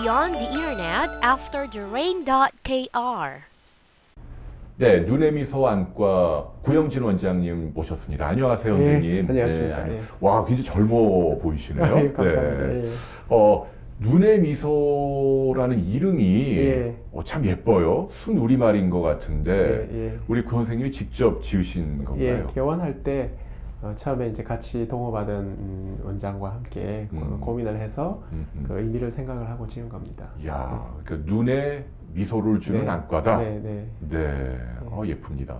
beyond the internet after the rain.kr. 네, 눈의 미소 안과 구영진 원장님 모셨습니다. 안녕하세요, 선생님. 안녕하십니까. 네, 예. 와, 굉장히 젊어 보이시네요. 예, 감사합니다. 네. 예. 눈의 미소라는 이름이 예. 참 예뻐요. 순우리말인 것 같은데 예, 예. 우리 구 선생님이 직접 지으신 예, 건가요? 개원할 때 처음에 이제 같이 동업하던 원장과 함께 고민을 해서 그 의미를 생각을 하고 지은 겁니다. 이야, 그 눈에 미소를 주는 네. 안과다. 네, 네. 네, 예쁩니다.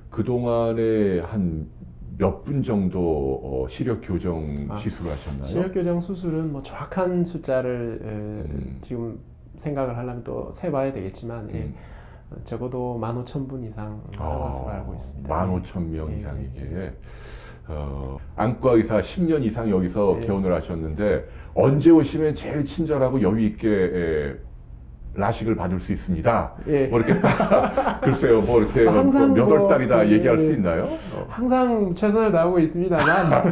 그동안에 한 몇 분 정도 시력 교정 시술을 하셨나요? 시력 교정 수술은 뭐 정확한 숫자를 지금 생각을 하려면 또 세봐야 되겠지만 예, 적어도 15,000분 이상 한 것으로 알고 있습니다. 15,000명 예. 이상에게 안과 의사 10년 이상 여기서 예. 개원을 하셨는데 언제 오시면 제일 친절하고 여유 있게 라식을 받을 수 있습니다. 예. 뭐 이렇게 딱 글쎄요, 뭐 이렇게 항상 몇 뭐, 월달이다 얘기할 수 예. 있나요? 항상 최선을 다하고 있습니다만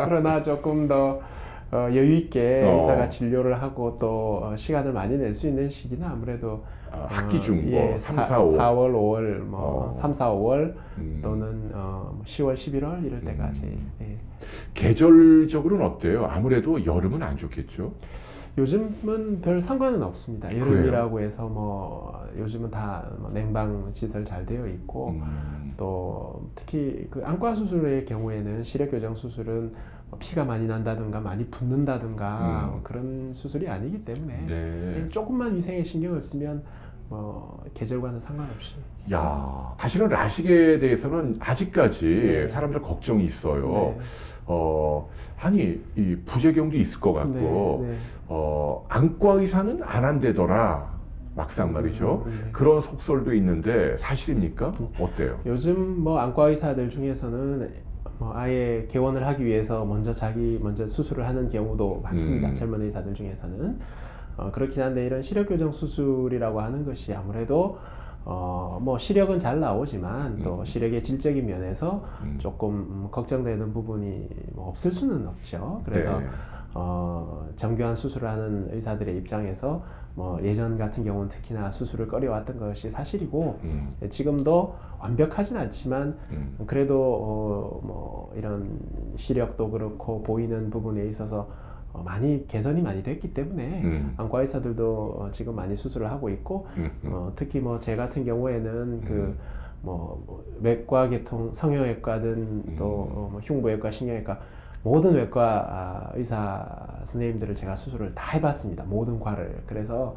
그러나 조금 더 여유 있게 의사가 진료를 하고 또 시간을 많이 낼 수 있는 시기는 아무래도 학기 중 뭐 3, 4, 5 4월, 5월, 뭐 3, 4, 5월 또는 10월, 11월 이럴 때까지. 예. 계절적으로는 어때요? 아무래도 여름은 안 좋겠죠? 요즘은 별 상관은 없습니다. 여름이라고 해서 뭐 요즘은 다뭐 냉방 시설 잘 되어 있고 또 특히 그 안과 수술의 경우에는 시력 교정 수술은 피가 많이 난다든가 많이 붓는다든가 그런 수술이 아니기 때문에 네. 조금만 위생에 신경을 쓰면 계절과는 상관없이. 야, 사실은 라식에 대해서는 아직까지 네. 사람들 걱정이 있어요. 네. 아니, 이 부작용도 있을 것 같고, 네, 네. 안과 의사는 안 한대더라. 막상 말이죠. 네. 그런 속설도 있는데 사실입니까? 어때요? 요즘 뭐 안과 의사들 중에서는 뭐 아예 개원을 하기 위해서 먼저 수술을 하는 경우도 많습니다. 젊은 의사들 중에서는 그렇긴 한데 이런 시력 교정 수술이라고 하는 것이 아무래도 뭐 시력은 잘 나오지만 또 시력의 질적인 면에서 조금 걱정되는 부분이 뭐 없을 수는 없죠. 그래서 네. 정교한 수술을 하는 의사들의 입장에서 뭐 예전 같은 경우는 특히나 수술을 꺼려왔던 것이 사실이고 지금도 완벽하진 않지만 그래도 뭐 이런 시력도 그렇고 보이는 부분에 있어서 많이 개선이 많이 됐기 때문에 안과 의사들도 지금 많이 수술을 하고 있고 특히 뭐 제 같은 경우에는 그 뭐 외과 계통 성형외과든 또 뭐 흉부외과 신경외과 모든 외과 의사 선생님들을 제가 수술을 다 해봤습니다. 모든 과를. 그래서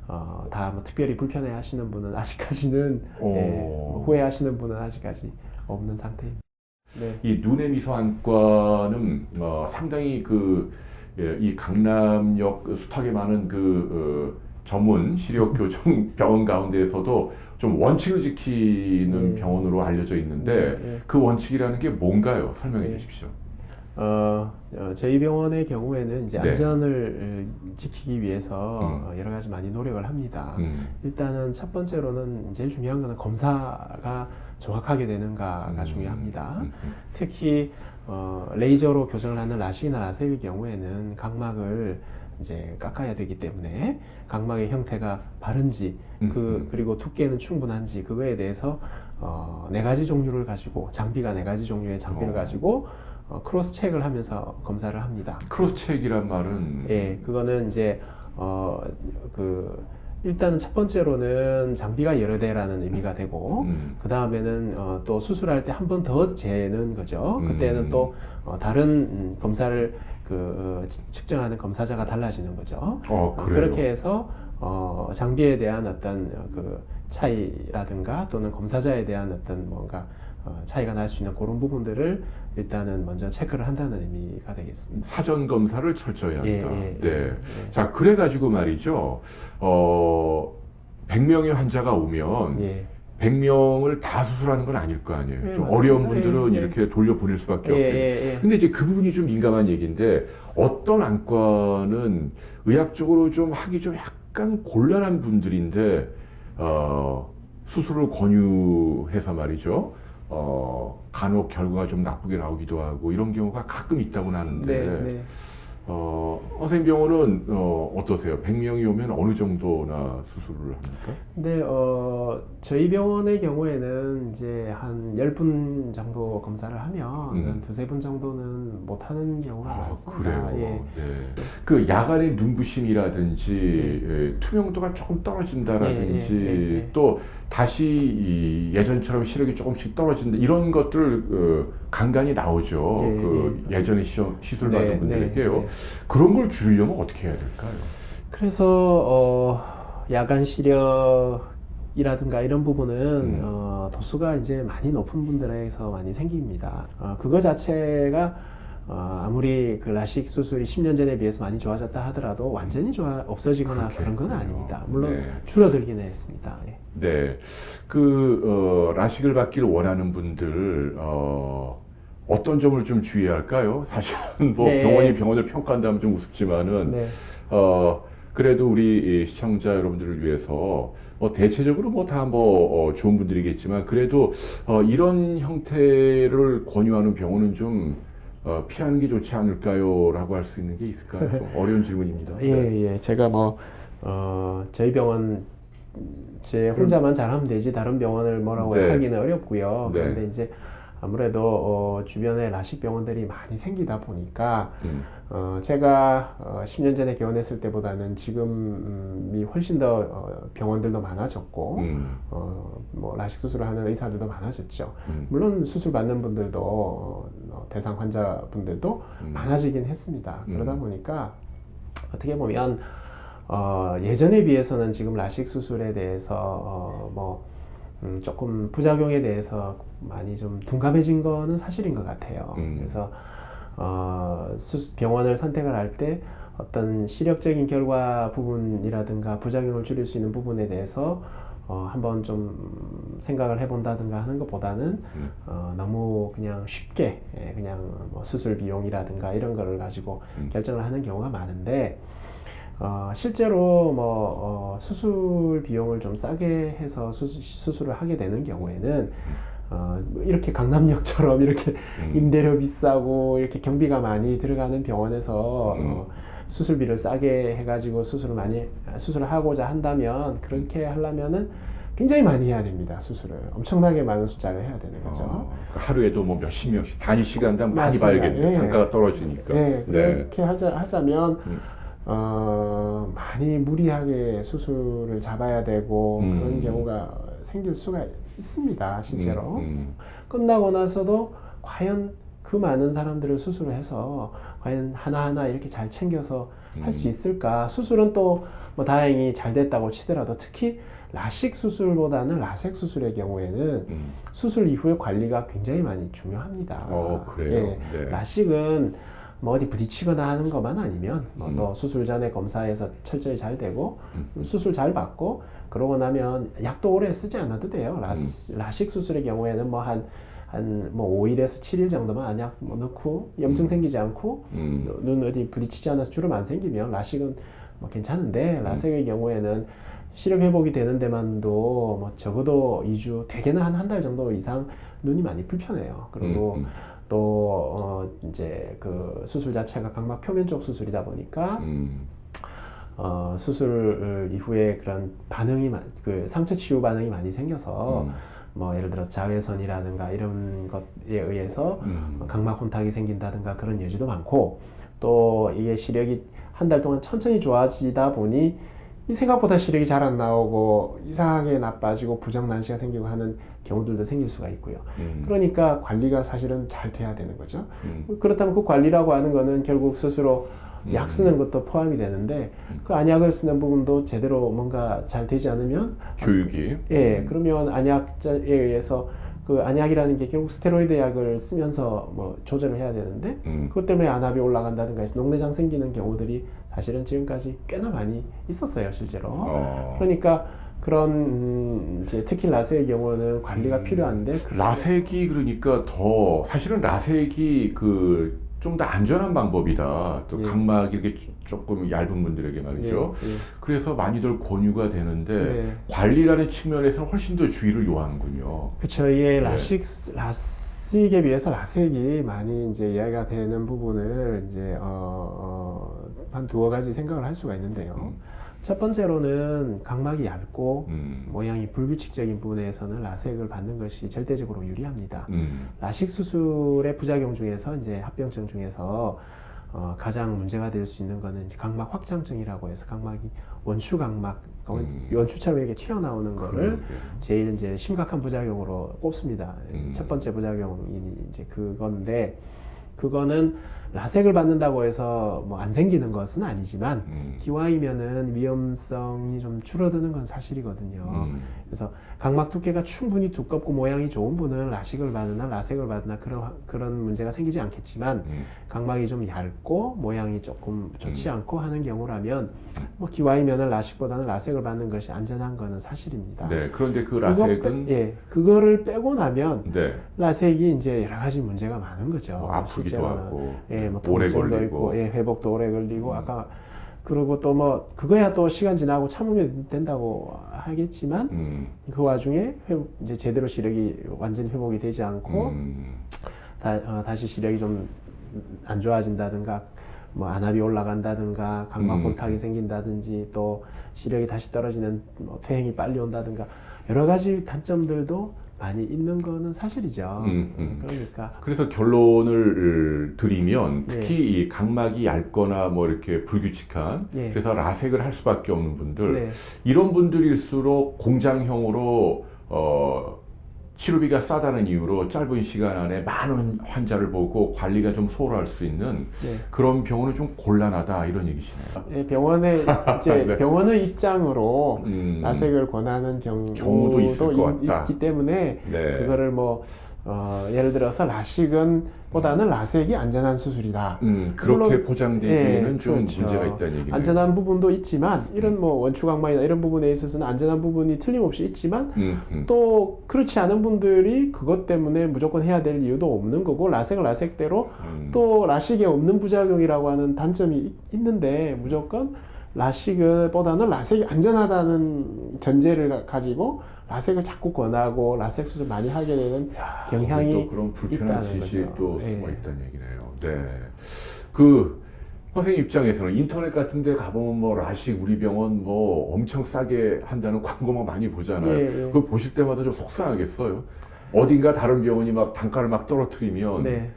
다 뭐 특별히 불편해 하시는 분은 아직까지는 뭐 후회하시는 분은 아직까지 없는 상태입니다. 네. 이 눈의 미소 안과는 상당히 이 강남역 숱하게 많은 전문 시력 교정 병원 가운데에서도 좀 원칙을 지키는 병원으로 알려져 있는데 그 원칙이라는 게 뭔가요? 설명해 주십시오. 저희 병원의 경우에는 이제 네. 안전을 지키기 위해서 여러 가지 많이 노력을 합니다. 일단은 첫 번째로는 제일 중요한 거는 검사가 정확하게 되는가가 중요합니다. 특히 레이저로 교정을 하는 라식이나 라섹의 경우에는 각막을 이제 깎아야 되기 때문에 각막의 형태가 바른지 그리고 두께는 충분한지 그거에 대해서 네 가지 종류를 가지고 장비가 네 가지 종류의 장비를 가지고 크로스 체크를 하면서 검사를 합니다. 크로스 체크이란 말은 예, 그거는 이제 일단은 첫 번째로는 장비가 여러 대라는 의미가 되고 그 다음에는 또 수술할 때 한 번 더 재는 거죠. 그때는 또 다른 검사를 측정하는 검사자가 달라지는 거죠. 그렇게 해서 장비에 대한 어떤 차이라든가 또는 검사자에 대한 어떤 뭔가 차이가 날 수 있는 그런 부분들을 일단은 먼저 체크를 한다는 의미가 되겠습니다. 사전 검사를 철저히 한다. 네. 자, 그래가지고 말이죠. 100명의 환자가 오면 100명을 다 수술하는 건 아닐 거 아니에요. 좀 맞습니다. 어려운 분들은 이렇게 돌려보낼 수밖에 없겠죠. 근데 이제 그 부분이 좀 민감한 얘기인데 어떤 안과는 의학적으로 좀 하기 좀 약간 곤란한 분들인데 수술을 권유해서 말이죠. 간혹 결과가 좀 나쁘게 나오기도 하고 이런 경우가 가끔 있다고 하는데 선생님 병원은 어떠세요? 100명이 오면 어느 정도나 수술을 합니까? 근데 저희 병원의 경우에는 이제 한 10분 정도 검사를 하면 한 두세 분 정도는 못 하는 경우가 많습니다. 그래요. 예. 네. 그 야간의 눈부심이라든지 투명도가 조금 떨어진다라든지 또 다시 예전처럼 시력이 조금씩 떨어진다 이런 것들 간간히 나오죠. 예전에 시술 받은 분들에게요. 그런 걸 줄이려면 어떻게 해야 될까요? 그래서 야간 시력이라든가 이런 부분은 도수가 이제 많이 높은 분들에서 많이 생깁니다. 그거 자체가 아무리 그 라식 수술이 10년 전에 비해서 많이 좋아졌다 하더라도 완전히 없어지거나 그런 건 아닙니다. 물론 줄어들기는 했습니다. 예. 네, 라식을 받기를 원하는 분들 어떤 점을 좀 주의해야 할까요? 사실은 뭐 병원이 병원을 평가한다면 좀 우습지만은 그래도 우리 시청자 여러분들을 위해서 대체적으로 다 좋은 분들이겠지만 그래도 이런 형태를 권유하는 병원은 좀 피하는 게 좋지 않을까요? 라고 할 수 있는 게 있을까요? 좀 어려운 질문입니다. 예. 제가 저희 병원 제 혼자만 잘하면 되지 다른 병원을 뭐라고 하기는 어렵고요. 그런데 이제 아무래도 주변에 라식 병원들이 많이 생기다 보니까 제가 10년 전에 개원했을 때보다는 지금이 훨씬 더 병원들도 많아졌고 뭐 라식 수술을 하는 의사들도 많아졌죠. 물론 수술 받는 분들도 대상 환자분들도 많아지긴 했습니다. 그러다 보니까 어떻게 보면 예전에 비해서는 지금 라식 수술에 대해서 조금 부작용에 대해서 많이 좀 둔감해진 거는 사실인 것 같아요. 그래서 병원을 선택을 할 때 어떤 시력적인 결과 부분이라든가 부작용을 줄일 수 있는 부분에 대해서 한번 좀 생각을 해본다든가 하는 것보다는 너무 그냥 쉽게 그냥 수술 비용이라든가 이런 거를 가지고 결정을 하는 경우가 많은데 실제로 수술 비용을 좀 싸게 해서 수술을 하게 되는 경우에는 이렇게 강남역처럼 이렇게 임대료 비싸고 이렇게 경비가 많이 들어가는 병원에서 수술비를 싸게 해가지고 수술을 하고자 한다면 그렇게 하려면은 굉장히 많이 해야 됩니다. 수술을 엄청나게 많은 숫자를 해야 되는 거죠. 하루에도 몇십 명씩 단위 시간당 많이 봐야겠네요. 단가가 떨어지니까. 그렇게 하자면 많이 무리하게 수술을 잡아야 되고 그런 경우가 생길 수가 있습니다. 실제로. 끝나고 나서도 과연 그 많은 사람들을 수술을 해서 과연 하나하나 이렇게 잘 챙겨서 할 수 있을까? 수술은 또 다행히 잘 됐다고 치더라도 특히 라식 수술보다는 라섹 수술의 경우에는 수술 이후의 관리가 굉장히 많이 중요합니다. 그래요? 라식은 어디 부딪히거나 하는 것만 아니면 또 수술 전에 검사해서 철저히 잘 되고 수술 잘 받고 그러고 나면 약도 오래 쓰지 않아도 돼요. 라식 수술의 경우에는 한 5일에서 7일 정도만 안약 넣고 염증 생기지 않고 눈 어디 부딪히지 않아서 주름 안 생기면 라식은 괜찮은데 라섹의 경우에는 시력 회복이 되는 데만도 적어도 2주, 대개는 한 달 정도 이상 눈이 많이 불편해요. 그리고 또 이제 그 수술 자체가 각막 표면 쪽 수술이다 보니까 수술 이후에 그런 반응이 그 상처 치유 반응이 많이 생겨서 예를 들어 자외선이라든가 이런 것에 의해서 각막 혼탁이 생긴다든가 그런 여지도 많고 또 이게 시력이 한 달 동안 천천히 좋아지다 보니 이 생각보다 시력이 잘 안 나오고 이상하게 나빠지고 부정난시가 생기고 하는 경우들도 생길 수가 있고요. 그러니까 관리가 사실은 잘 돼야 되는 거죠. 그렇다면 그 관리라고 하는 거는 결국 스스로 약 쓰는 것도 포함이 되는데 그 안약을 쓰는 부분도 제대로 뭔가 잘 되지 않으면 교육이 그러면 안약자에 의해서 그 안약이라는 게 결국 스테로이드 약을 쓰면서 조절을 해야 되는데 그것 때문에 안압이 올라간다든가 해서 녹내장 생기는 경우들이 사실은 지금까지 꽤나 많이 있었어요, 실제로. 그러니까 그런 이제 특히 라섹의 경우는 관리가 필요한데 라섹이 그러니까 더 사실은 라섹이 좀 더 안전한 방법이다. 또 각막이 이렇게 조금 얇은 분들에게 말이죠. 그래서 많이들 권유가 되는데 관리라는 측면에서는 훨씬 더 주의를 요하는군요. 그렇죠. 라식에 비해서 라섹이 많이 이제 이해가 되는 부분을 이제 한 두어 가지 생각을 할 수가 있는데요. 첫 번째로는 각막이 얇고 모양이 불규칙적인 부분에서는 라섹을 받는 것이 절대적으로 유리합니다. 라식 수술의 부작용 중에서 이제 합병증 중에서 가장 문제가 될 수 있는 거는 각막 확장증이라고 해서 각막이 원추 각막, 원추처럼 이렇게 튀어나오는 거를 제일 이제 심각한 부작용으로 꼽습니다. 첫 번째 부작용이 이제 그건데, 그거는 라섹을 받는다고 해서 뭐 안 생기는 것은 아니지만 기왕이면은 위험성이 좀 줄어드는 건 사실이거든요. 그래서 각막 두께가 충분히 두껍고 모양이 좋은 분은 라식을 받으나 라섹을 받으나 그런 문제가 생기지 않겠지만 각막이 좀 얇고 모양이 조금 좋지 않고 하는 경우라면 뭐 기왕이면은 라식보다는 라섹을 받는 것이 안전한 거는 사실입니다. 네, 그런데 그 라섹은 그거를 빼고 나면 네. 라섹이 이제 여러 가지 문제가 많은 거죠. 아프기도 하고, 뭐 오래 통증도 걸리고, 있고, 회복도 오래 걸리고, 아까 그리고 또 뭐 그거야 또 시간 지나고 참으면 된다고 하겠지만 그 와중에 이제 제대로 시력이 완전 회복이 되지 않고 다시 시력이 좀 안 좋아진다든가, 뭐 안압이 올라간다든가, 각막 혼탁이 생긴다든지, 또 시력이 다시 떨어지는 뭐 퇴행이 빨리 온다든가 여러 가지 단점들도 많이 있는 거는 사실이죠. 그러니까 그래서 결론을 드리면 특히 이 각막이 얇거나 뭐 이렇게 불규칙한 그래서 라섹을 할 수밖에 없는 분들 이런 분들일수록 공장형으로 치료비가 싸다는 이유로 짧은 시간 안에 많은 환자를 보고 관리가 좀 소홀할 수 있는 그런 병원은 좀 곤란하다 이런 얘기시네요. 병원의 이제 네. 병원의 입장으로 라섹을 권하는 경우도 있기 때문에 그거를 뭐 예를 들어서 라식은 보다는 라섹이 안전한 수술이다. 그렇게 물론, 포장되기에는 좀 그렇죠. 문제가 있다는 얘기네요. 안전한 부분도 있지만 이런 뭐 원추각막이나 이런 부분에 있어서는 안전한 부분이 틀림없이 있지만 또 그렇지 않은 분들이 그것 때문에 무조건 해야 될 이유도 없는 거고, 라섹은 라섹대로 또 라식에 없는 부작용이라고 하는 단점이 있는데 무조건 라식보다는 라섹이 안전하다는 전제를 가지고 라섹을 자꾸 권하고 라섹 수술 많이 하게 되는 경향이 또 그런 불편한 있다는 지식이 거죠. 또 숨어 있다는 얘기네요. 네. 그 선생님 입장에서는 인터넷 같은 데 가보면 뭐 라식 우리 병원 뭐 엄청 싸게 한다는 광고만 많이 보잖아요. 그거 보실 때마다 좀 속상하겠어요. 어딘가 다른 병원이 막 단가를 막 떨어뜨리면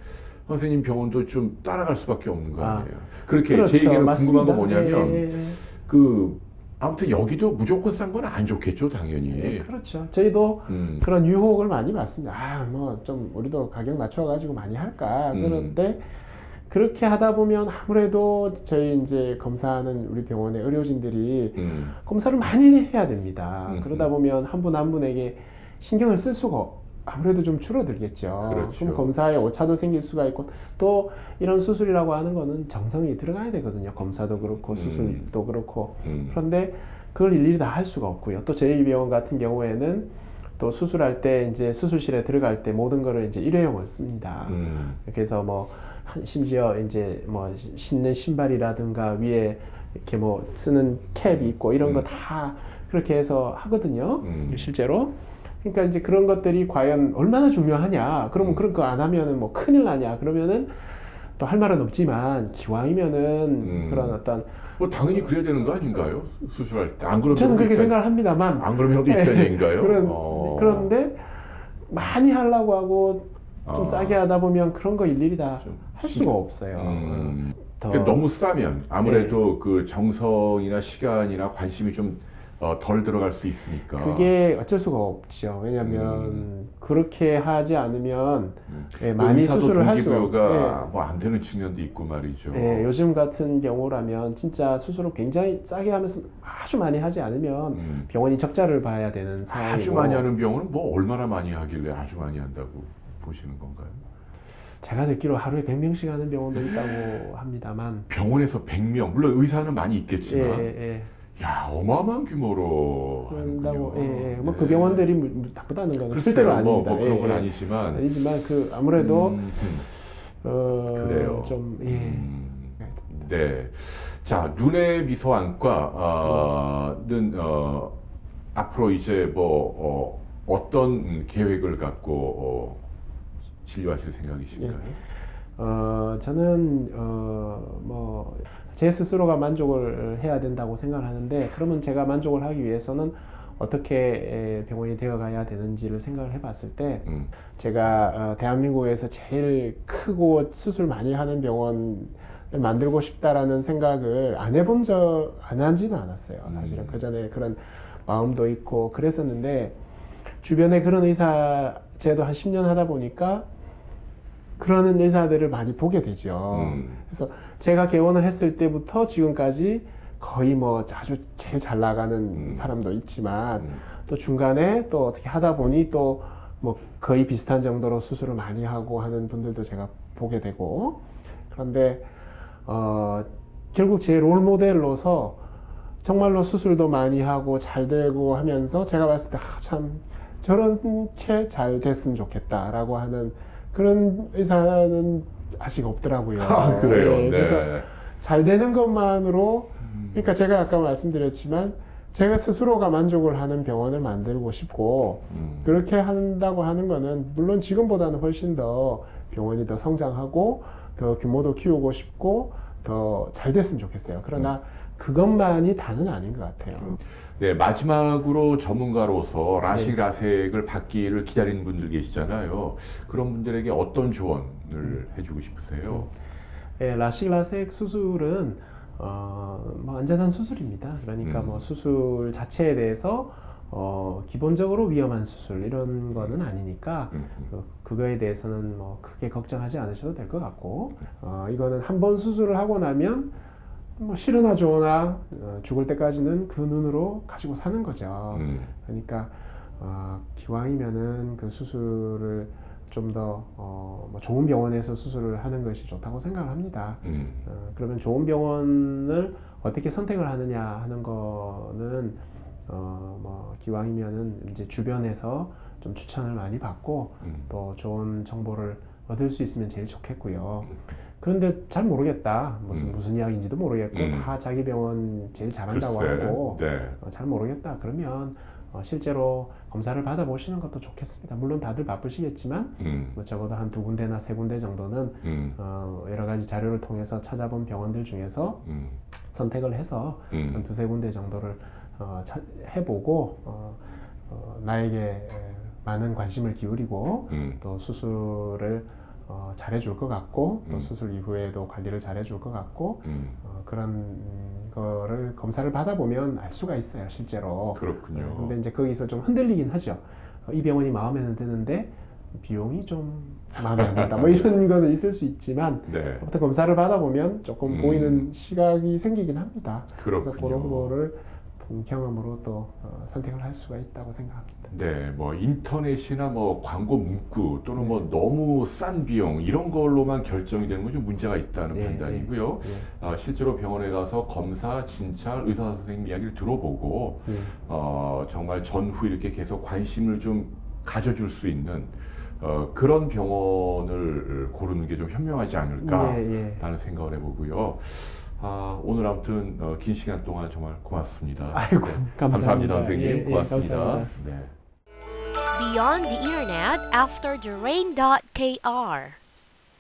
선생님 병원도 좀 따라갈 수밖에 없는 거 아니에요. 그렇게 그렇죠. 제 얘기는 맞습니다. 궁금한 거 뭐냐면 그 아무튼 여기도 무조건 싼 건 안 좋겠죠, 당연히. 그렇죠. 저희도 그런 유혹을 많이 받습니다. 뭐 좀 우리도 가격 낮춰가지고 많이 할까. 그런데 그렇게 하다 보면 아무래도 저희 이제 검사하는 우리 병원의 의료진들이 검사를 많이 해야 됩니다. 그러다 보면 한 분 한 분에게 신경을 쓸 수가 아무래도 좀 줄어들겠죠. 그렇죠. 그럼 검사에 오차도 생길 수가 있고, 또 이런 수술이라고 하는 거는 정성이 들어가야 되거든요. 검사도 그렇고 수술도 그렇고. 그런데 그걸 일일이 다 할 수가 없고요. 또 저희 병원 같은 경우에는 또 수술할 때 이제 수술실에 들어갈 때 모든 거를 이제 일회용을 씁니다. 그래서 뭐 심지어 이제 뭐 신는 신발이라든가 위에 이렇게 뭐 쓰는 캡이 있고 이런 거 다 그렇게 해서 하거든요. 실제로. 그러니까 이제 그런 것들이 과연 얼마나 중요하냐. 그러면 그런 거 안 하면은 뭐 큰일 나냐. 그러면은 또 할 말은 없지만 기왕이면은 그런 어떤 뭐 당연히 그래야 되는 거 아닌가요? 수술할 때. 안 그러면 저는 그렇게 생각을 합니다만 안 그러면 도 있다는 얘기인가요? 그런데 많이 하려고 하고 좀 싸게 하다 보면 그런 거 일일이 다 할 수가 없어요. 그러니까 너무 싸면 아무래도 그 정성이나 시간이나 관심이 좀 덜 들어갈 수 있으니까. 그게 어쩔 수가 없죠. 왜냐하면 그렇게 하지 않으면 많이 수술을 할 수가 없고 뭐 안 되는 측면도 있고 말이죠. 요즘 같은 경우라면 진짜 수술을 굉장히 싸게 하면서 아주 많이 하지 않으면 병원이 적자를 봐야 되는 상황이고. 아주 많이 하는 병원은 뭐 얼마나 많이 하길래 아주 많이 한다고 보시는 건가요? 제가 듣기로 하루에 100명씩 하는 병원도 있다고 합니다만. 병원에서 100명, 물론 의사는 많이 있겠지만 야, 어마어마한 규모로 한다고. 뭐 그 병원들이 나쁘다는 건 글쎄요, 절대로 아닙니다. 뭐 그런 건 아니지만 그 아무래도 그래요. 좀 네. 자, 눈의 미소 안과는 앞으로 이제 뭐 어떤 계획을 갖고 진료하실 생각이신가요? 저는 뭐 제 스스로가 만족을 해야 된다고 생각을 하는데, 그러면 제가 만족을 하기 위해서는 어떻게 병원이 되어가야 되는지를 생각을 해봤을 때, 제가 대한민국에서 제일 크고 수술 많이 하는 병원을 만들고 싶다라는 생각을 안 하지는 않았어요. 사실은 그 전에 그런 마음도 있고 그랬었는데, 주변에 그런 의사 제도 한 10년 하다 보니까 그러는 의사들을 많이 보게 되죠. 그래서 제가 개원을 했을 때부터 지금까지 거의 뭐 아주 제일 잘 나가는 사람도 있지만, 또 중간에 또 어떻게 하다 보니 또 뭐 거의 비슷한 정도로 수술을 많이 하고 하는 분들도 제가 보게 되고, 그런데 결국 제 롤 모델로서 정말로 수술도 많이 하고 잘 되고 하면서 제가 봤을 때 참 저렇게 잘 됐으면 좋겠다라고 하는 그런 의사는 아직 없더라고요. 아, 그래요. 네. 그래서 잘 되는 것만으로, 그러니까 제가 아까 말씀드렸지만 제가 스스로가 만족을 하는 병원을 만들고 싶고, 그렇게 한다고 하는 거는 물론 지금보다는 훨씬 더 병원이 더 성장하고 더 규모도 키우고 싶고 더 잘 됐으면 좋겠어요. 그러나 그것만이 다는 아닌 것 같아요. 네, 마지막으로 전문가로서 라식 라섹을 받기를 기다리는 분들 계시잖아요. 그런 분들에게 어떤 조언을 해주고 싶으세요? 네, 라식 라섹 수술은 뭐 안전한 수술입니다. 그러니까 뭐 수술 자체에 대해서 기본적으로 위험한 수술 이런 거는 아니니까 그거에 대해서는 뭐 크게 걱정하지 않으셔도 될 것 같고, 이거는 한 번 수술을 하고 나면 뭐 싫으나 좋으나 죽을 때까지는 그 눈으로 가지고 사는 거죠. 그러니까 기왕이면은 그 수술을 좀 더 뭐 좋은 병원에서 수술을 하는 것이 좋다고 생각을 합니다. 그러면 좋은 병원을 어떻게 선택을 하느냐 하는 거는 뭐 기왕이면은 이제 주변에서 좀 추천을 많이 받고 또 좋은 정보를 얻을 수 있으면 제일 좋겠고요. 그런데 잘 모르겠다, 무슨 이야기인지도 모르겠고 다 자기 병원 제일 잘한다고 글쎄, 하고 네. 잘 모르겠다 그러면 실제로 검사를 받아보시는 것도 좋겠습니다. 물론 다들 바쁘시겠지만 뭐 적어도 한 2군데나 3군데 정도는 여러 가지 자료를 통해서 찾아본 병원들 중에서 선택을 해서 한 2-3군데 정도를 해보고 나에게 많은 관심을 기울이고 또 수술을 잘해줄 것 같고 또 수술 이후에도 관리를 잘해줄 것 같고 그런 거를 검사를 받아보면 알 수가 있어요, 실제로. 그렇군요. 근데 이제 거기서 좀 흔들리긴 하죠. 이 병원이 마음에는 드는데 비용이 좀 마음에 안 든다. 뭐 이런 거는 있을 수 있지만 네. 아무튼 검사를 받아보면 조금 보이는 시각이 생기긴 합니다. 그래서 그렇군요. 그런 거를 경험으로 또 선택을 할 수가 있다고 생각합니다. 네, 뭐 인터넷이나 뭐 광고 문구 또는 뭐 너무 싼 비용 이런 걸로만 결정이 되는 건 좀 문제가 있다는 판단이고요. 실제로 병원에 가서 검사, 진찰, 의사 선생님 이야기를 들어보고 정말 전후 이렇게 계속 관심을 좀 가져줄 수 있는 그런 병원을 고르는 게 좀 현명하지 않을까라는 생각을 해보고요. 오늘 아무튼 긴 시간 동안 정말 고맙습니다. 아이고, 감사합니다. 선생님. 고맙습니다. 감사합니다. 네. Beyond the Internet after the rain.kr